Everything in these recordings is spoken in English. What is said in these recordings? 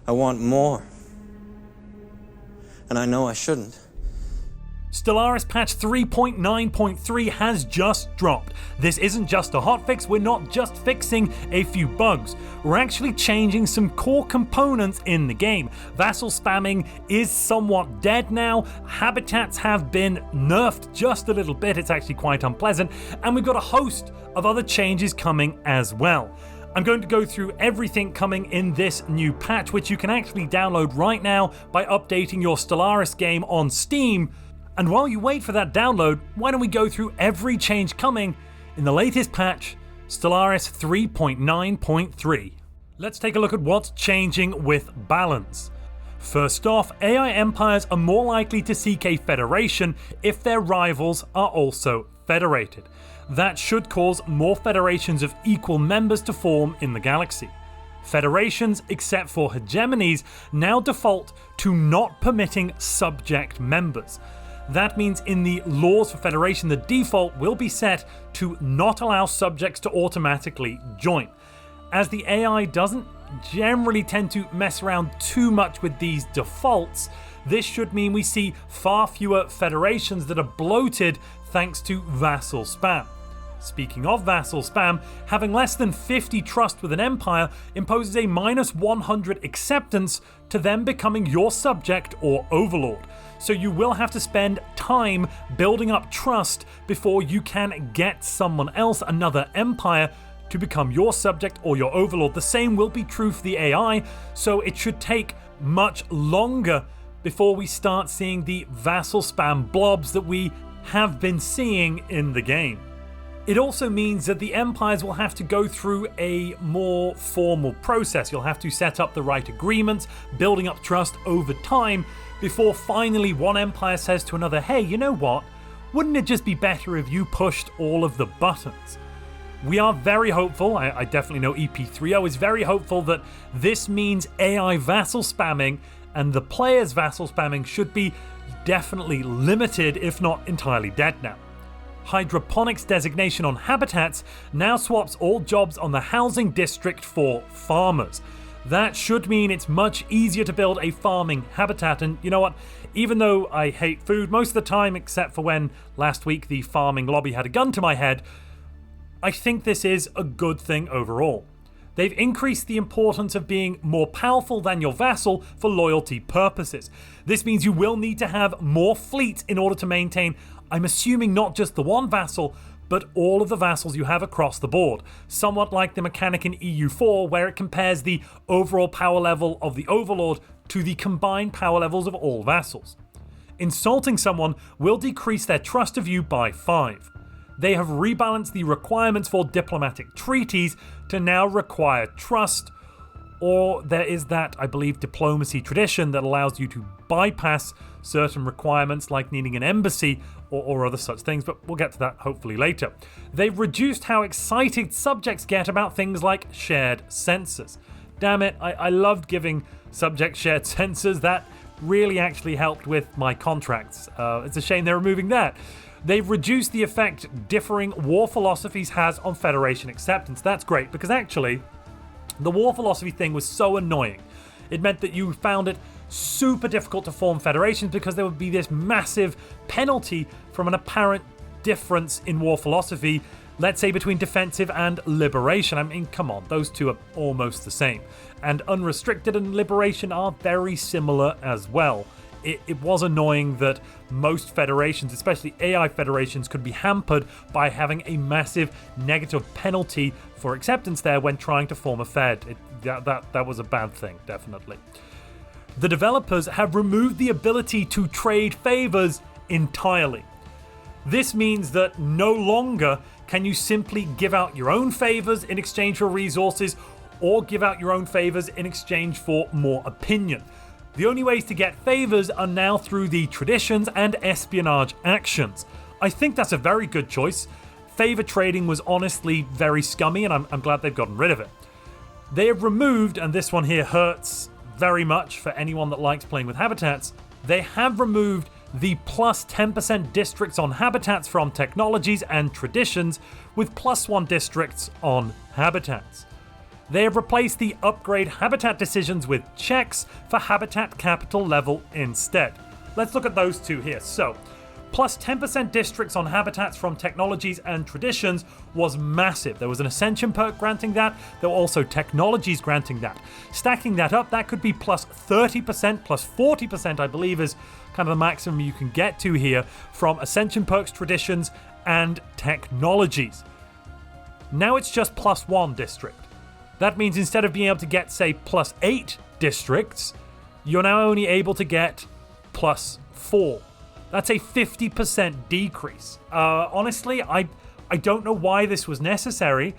I want more. And I know I shouldn't. Stellaris Patch 3.9.3 has just dropped. This isn't just a hotfix, we're not just fixing a few bugs. We're actually changing some core components in the game. Vassal spamming is somewhat dead now, habitats have been nerfed just a little bit, it's actually quite unpleasant, and we've got a host of other changes coming as well. I'm going to go through everything coming in this new patch, which you can actually download right now by updating your Stellaris game on Steam. And while you wait for that download, why don't we go through every change coming in the latest patch, Stellaris 3.9.3. Let's take a look at what's changing with balance. First off, AI empires are more likely to seek a federation if their rivals are also federated. That should cause more federations of equal members to form in the galaxy. Federations, except for hegemonies, now default to not permitting subject members. That means in the laws for Federation, the default will be set to not allow subjects to automatically join. As the AI doesn't generally tend to mess around too much with these defaults, this should mean we see far fewer federations that are bloated thanks to vassal spam. Speaking of vassal spam, having less than 50 trust with an empire imposes a -100 acceptance to them becoming your subject or overlord. So you will have to spend time building up trust before you can get someone else, another empire, to become your subject or your overlord. The same will be true for the AI, so it should take much longer before we start seeing the vassal spam blobs that we have been seeing in the game. It also means that the empires will have to go through a more formal process. You'll have to set up the right agreements, building up trust over time, before finally one empire says to another, hey, you know what? Wouldn't it just be better if you pushed all of the buttons? We are very hopeful, I definitely know EP30 is very hopeful that this means AI vassal spamming and the player's vassal spamming should be definitely limited, if not entirely dead now. Hydroponics designation on habitats now swaps all jobs on the housing district for farmers. That should mean it's much easier to build a farming habitat, and you know what, even though I hate food most of the time, except for when last week the farming lobby had a gun to my head, I think this is a good thing overall. They've increased the importance of being more powerful than your vassal for loyalty purposes. This means you will need to have more fleets in order to maintain, I'm assuming, not just the one vassal, but all of the vassals you have across the board, somewhat like the mechanic in EU4 where it compares the overall power level of the overlord to the combined power levels of all vassals. Insulting someone will decrease their trust of you by 5. They have rebalanced the requirements for diplomatic treaties to now require trust, or there is that, I believe, diplomacy tradition that allows you to bypass certain requirements like needing an embassy or other such things, but we'll get to that hopefully later. They've reduced how excited subjects get about things like shared sensors. Damn it, I loved giving subjects shared sensors. That really actually helped with my contracts. It's a shame they're removing that. They've reduced the effect differing war philosophies has on Federation acceptance. That's great, because actually, the war philosophy thing was so annoying. It meant that you found it super difficult to form federations because there would be this massive penalty from an apparent difference in war philosophy, let's say between defensive and liberation. I mean, come on, those two are almost the same. And unrestricted and liberation are very similar as well. It was annoying that most federations, especially AI federations, could be hampered by having a massive negative penalty for acceptance there when trying to form a fed. That was a bad thing, definitely. The developers have removed the ability to trade favors entirely. This means that no longer can you simply give out your own favors in exchange for resources or give out your own favors in exchange for more opinion. The only ways to get favors are now through the traditions and espionage actions. I think that's a very good choice. Favor trading was honestly very scummy, and I'm glad they've gotten rid of it. They have removed, and this one here hurts very much for anyone that likes playing with habitats, they have removed the plus 10% districts on habitats from technologies and traditions with plus 1 districts on habitats. They have replaced the upgrade habitat decisions with checks for habitat capital level instead. Let's look at those two here. So, plus 10% districts on habitats from technologies and traditions was massive. There was an Ascension perk granting that. There were also technologies granting that. Stacking that up, that could be plus 30%, plus 40%, I believe, is kind of the maximum you can get to here from Ascension perks, traditions, and technologies. Now it's just plus 1 district. That means instead of being able to get, say, plus 8 districts, you're now only able to get plus 4. That's a 50% decrease. Honestly, I don't know why this was necessary.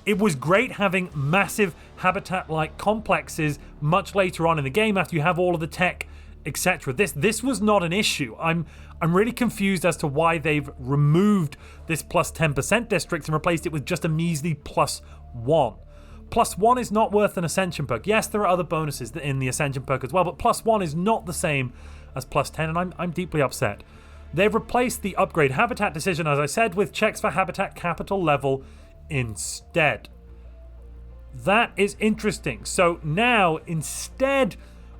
It was great having massive habitat-like complexes much later on in the game after you have all of the tech, etc. This was not an issue. I'm really confused as to why they've removed this plus 10% districts and replaced it with just a measly plus 1. Plus 1 is not worth an Ascension perk. Yes, there are other bonuses in the Ascension perk as well, but plus 1 is not the same as plus 10, and I'm deeply upset. They've replaced the upgrade habitat decision, as I said, with checks for habitat capital level instead. That is interesting. So now, instead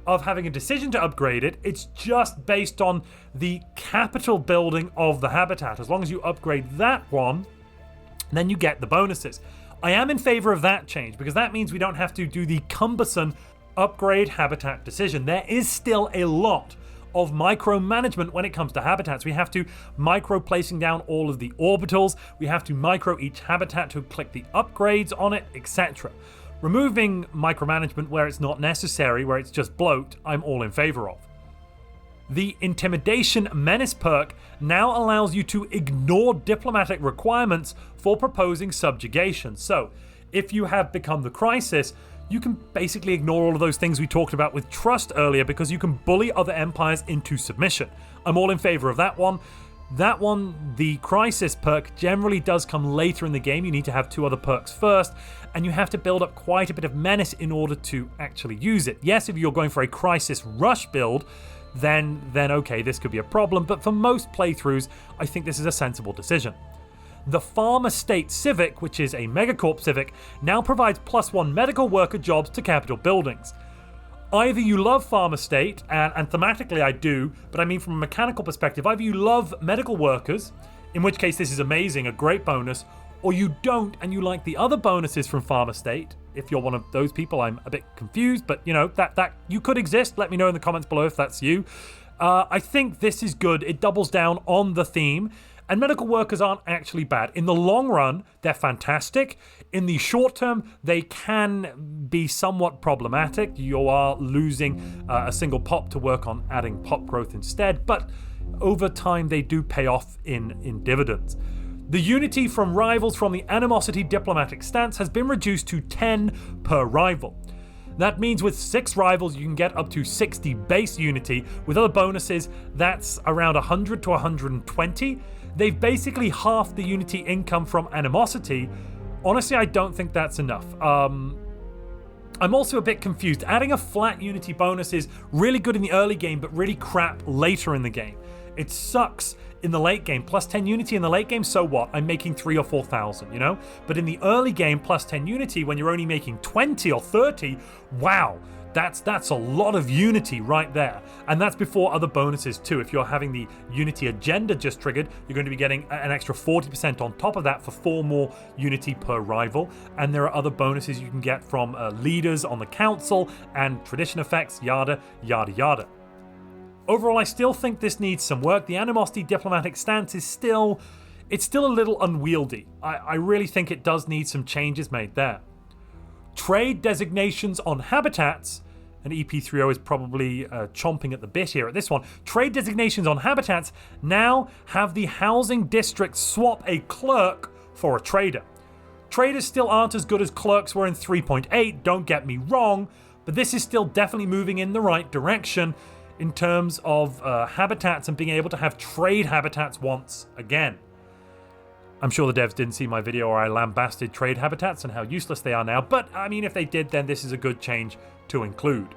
of having a decision to upgrade it, it's just based on the capital building of the habitat. As long as you upgrade that one, then you get the bonuses. I am in favor of that change because that means we don't have to do the cumbersome upgrade habitat decision. There is still a lot of micromanagement when it comes to habitats. We have to micro placing down all of the orbitals, we have to micro each habitat to click the upgrades on it, etc. Removing micromanagement where it's not necessary, where it's just bloat, I'm all in favor of. The Intimidation Menace perk now allows you to ignore diplomatic requirements for proposing subjugation. So, if you have become the Crisis, you can basically ignore all of those things we talked about with Trust earlier because you can bully other empires into submission. I'm all in favor of that one. That one, the Crisis perk, generally does come later in the game. You need to have 2 other perks first, and you have to build up quite a bit of menace in order to actually use it. Yes, if you're going for a Crisis Rush build, then okay, this could be a problem, but for most playthroughs, I think this is a sensible decision. The Farm Estate Civic, which is a Megacorp Civic, now provides plus 1 medical worker jobs to capital buildings. Either you love Farm Estate, and thematically I do, but I mean from a mechanical perspective, either you love medical workers, in which case this is amazing, a great bonus, or you don't and you like the other bonuses from Farm Estate. If you're one of those people, I'm a bit confused, but you know, that you could exist. Let me know in the comments below if that's you. I think this is good. It doubles down on the theme. And medical workers aren't actually bad. In the long run, they're fantastic. In the short term, they can be somewhat problematic. You are losing a single pop to work on adding pop growth instead, but over time they do pay off in dividends. The unity from rivals from the Animosity diplomatic stance has been reduced to 10 per rival. That means with 6 rivals, you can get up to 60 base unity. With other bonuses, that's around 100 to 120. They've basically halved the unity income from Animosity. Honestly, I don't think that's enough. I'm also a bit confused. Adding a flat unity bonus is really good in the early game, but really crap later in the game. It sucks in the late game. Plus 10 unity in the late game, so what? I'm making 3,000 or 4,000, you know? But in the early game, plus 10 unity, when you're only making 20 or 30, wow, that's a lot of unity right there. And that's before other bonuses too. If you're having the unity agenda just triggered, you're going to be getting an extra 40% on top of that for 4 more unity per rival. And there are other bonuses you can get from leaders on the council and tradition effects, yada, yada, yada. Overall, I still think this needs some work. The Animosity diplomatic stance is still a little unwieldy. I really think it does need some changes made there. Trade designations on habitats, and EP30 is probably chomping at the bit here at this one. Trade designations on habitats now have the housing district swap a clerk for a trader. Traders still aren't as good as clerks were in 3.8, don't get me wrong, but this is still definitely moving in the right direction in terms of habitats and being able to have trade habitats once again. I'm sure the devs didn't see my video where I lambasted trade habitats and how useless they are now, but I mean, if they did, then this is a good change to include.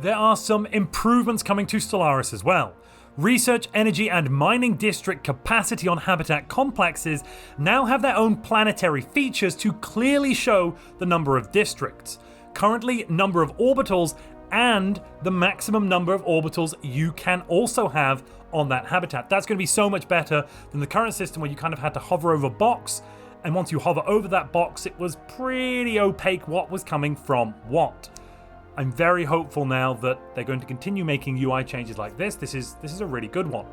There are some improvements coming to Stellaris as well. Research, energy, and mining district capacity on habitat complexes now have their own planetary features to clearly show the number of districts. Currently, number of orbitals and the maximum number of orbitals you can also have on that habitat. That's going to be so much better than the current system where you kind of had to hover over a box, and once you hover over that box, it was pretty opaque what was coming from what. I'm very hopeful now that they're going to continue making UI changes like this. This is a really good one.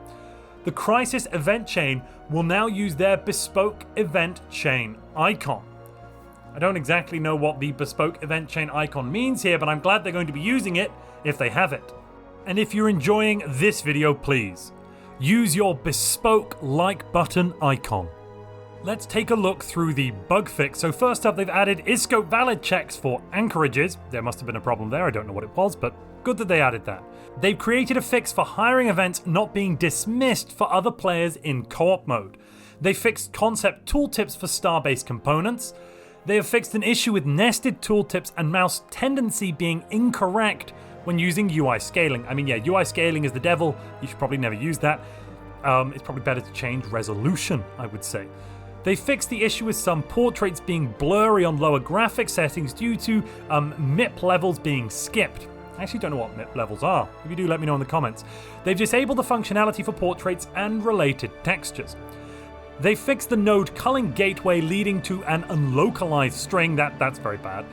The Crisis event chain will now use their bespoke event chain icon. I don't exactly know what the bespoke event chain icon means here, but I'm glad they're going to be using it if they have it. And if you're enjoying this video, please use your bespoke like button icon. Let's take a look through the bug fix. So first up, they've added ISCO valid checks for anchorages. There must have been a problem there, I don't know what it was, but good that they added that. They've created a fix for hiring events not being dismissed for other players in co-op mode. They fixed concept tooltips for star-based components. They have fixed an issue with nested tooltips and mouse tendency being incorrect when using UI scaling. I mean, yeah, UI scaling is the devil. You should probably never use that. It's probably better to change resolution, I would say. They fixed the issue with some portraits being blurry on lower graphic settings due to MIP levels being skipped. I actually don't know what MIP levels are. If you do, let me know in the comments. They've disabled the functionality for portraits and related textures. They fixed the node culling gateway leading to an unlocalized string. That's very bad.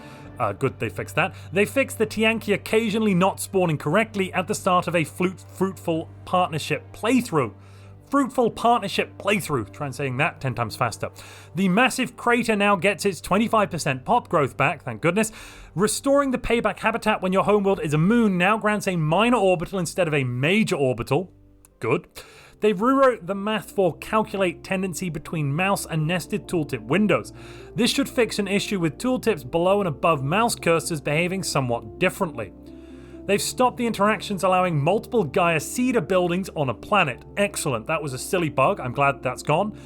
Good they fixed that. They fixed the Tianki occasionally not spawning correctly at the start of a fruitful partnership playthrough. Fruitful partnership playthrough. Try and saying that 10 times faster. The massive crater now gets its 25% pop growth back, thank goodness. Restoring the payback habitat when your homeworld is a moon now grants a minor orbital instead of a major orbital. Good. They've rewrote the math for calculate tendency between mouse and nested tooltip windows. This should fix an issue with tooltips below and above mouse cursors behaving somewhat differently. They've stopped the interactions allowing multiple Gaia Cedar buildings on a planet. Excellent, that was a silly bug, I'm glad that's gone.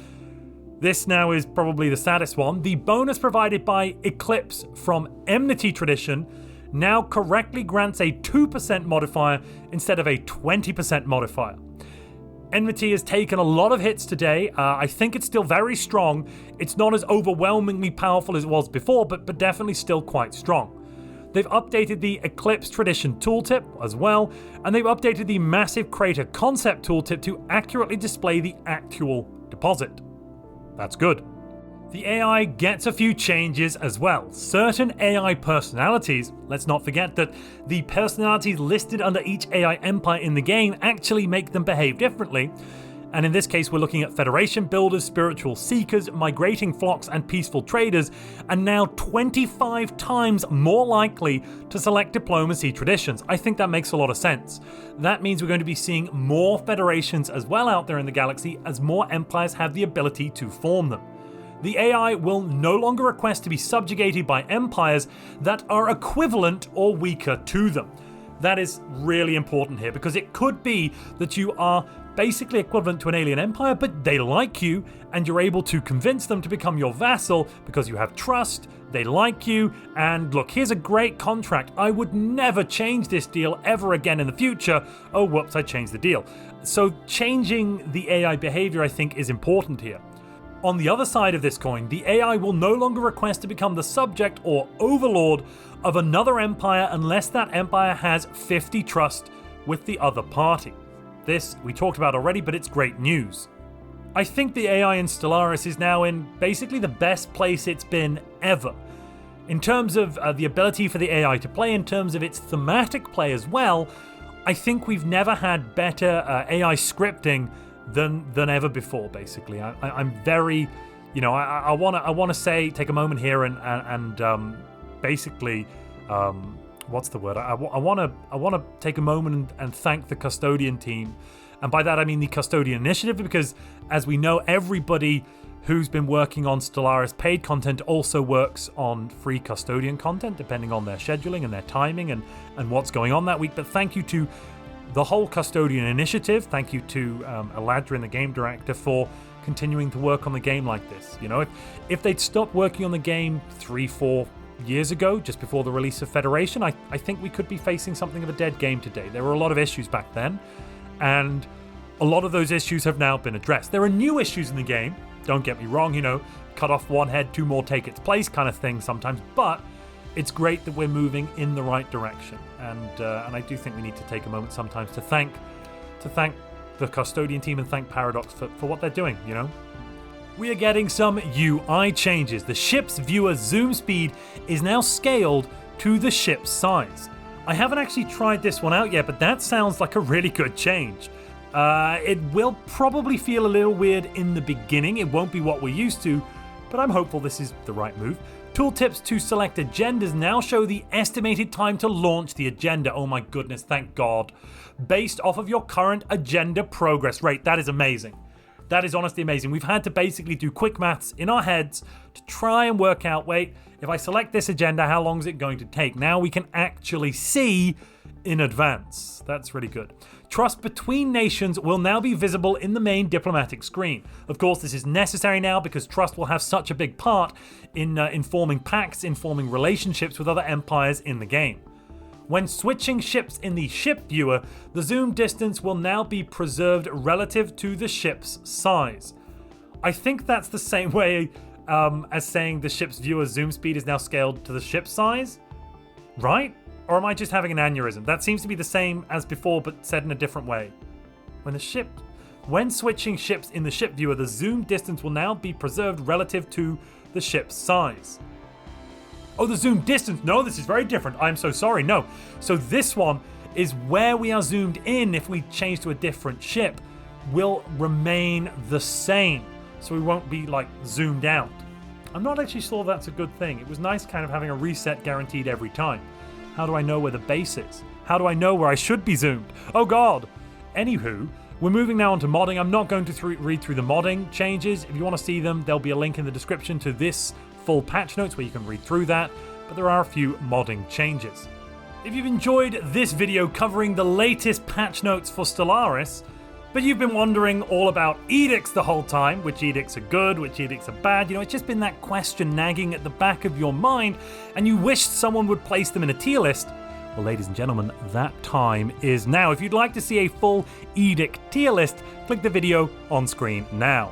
This now is probably the saddest one. The bonus provided by Eclipse from Enmity Tradition now correctly grants a 2% modifier instead of a 20% modifier. Enmity has taken a lot of hits today. I think it's still very strong. It's not as overwhelmingly powerful as it was before, but definitely still quite strong. They've updated the Eclipse Tradition tooltip as well, and they've updated the Massive Crater concept tooltip to accurately display the actual deposit. That's good. The AI gets a few changes as well. Certain AI personalities, let's not forget that the personalities listed under each AI empire in the game actually make them behave differently. And in this case, we're looking at Federation builders, spiritual seekers, migrating flocks, and peaceful traders, and now 25 times more likely to select diplomacy traditions. I think that makes a lot of sense. That means we're going to be seeing more federations as well out there in the galaxy as more empires have the ability to form them. The AI will no longer request to be subjugated by empires that are equivalent or weaker to them. That is really important here because it could be that you are basically equivalent to an alien empire, but they like you and you're able to convince them to become your vassal because you have trust, they like you, and look, here's a great contract. I would never change this deal ever again in the future. Oh, whoops, I changed the deal. So changing the AI behavior, I think, is important here. On the other side of this coin, the AI will no longer request to become the subject or overlord of another empire unless that empire has 50 trust with the other party. This we talked about already, but it's great news. I think the AI in Stellaris is now in basically the best place it's been ever. In terms of the ability for the AI to play, in terms of its thematic play as well, I think we've never had better AI scripting than ever before. Basically, I'm very, I want to say, take a moment here and basically, what's the word? I want to take a moment and thank the Custodian team, and by that I mean the Custodian Initiative, because as we know, everybody who's been working on Stellaris paid content also works on free Custodian content, depending on their scheduling and their timing and what's going on that week. But thank you to the whole Custodian Initiative. Thank you to Aladrin, the game director, for continuing to work on the game like this. If they'd stopped working on the game 3-4 years ago, just before the release of Federation, I think we could be facing something of a dead game today. There were a lot of issues back then, and A lot of those issues have now been addressed. There are new issues in the game, don't get me wrong, cut off one head, two more take its place kind of thing sometimes, but it's great that we're moving in the right direction. And I do think we need to take a moment sometimes to thank the Custodian team and thank Paradox for what they're doing, We are getting some UI changes. The ship's viewer zoom speed is now scaled to the ship's size. I haven't actually tried this one out yet, but that sounds like a really good change. It will probably feel a little weird in the beginning. It won't be what we're used to, but I'm hopeful this is the right move. Tooltips to select agendas now show the estimated time to launch the agenda. Oh my goodness, thank God. Based off of your current agenda progress rate. That is amazing. That is honestly amazing. We've had to basically do quick maths in our heads to try and work out, wait, if I select this agenda, how long is it going to take? Now we can actually see in advance. That's really good. Trust between nations will now be visible in the main diplomatic screen. Of course, this is necessary now because trust will have such a big part in informing pacts, informing relationships with other empires in the game. When switching ships in the ship viewer, the zoom distance will now be preserved relative to the ship's size. I think that's the same way as saying the ship's viewer zoom speed is now scaled to the ship's size, right? Or am I just having an aneurysm? That seems to be the same as before, but said in a different way. When switching ships in the ship viewer, the zoom distance will now be preserved relative to the ship's size. Oh, the zoom distance. No, this is very different. I'm so sorry. No. So this one is where we are zoomed in if we change to a different ship will remain the same. So we won't be zoomed out. I'm not actually sure that's a good thing. It was nice kind of having a reset guaranteed every time. How do I know where the base is? How do I know where I should be zoomed? Oh God. Anywho, we're moving now on to modding. I'm not going to read through the modding changes. If you want to see them, there'll be a link in the description to this full patch notes where you can read through that, but there are a few modding changes. If you've enjoyed this video covering the latest patch notes for Stellaris, but you've been wondering all about edicts the whole time, which edicts are good, which edicts are bad, it's just been that question nagging at the back of your mind, and you wished someone would place them in a tier list, well, ladies and gentlemen, that time is now. If you'd like to see a full edict tier list, click the video on screen now.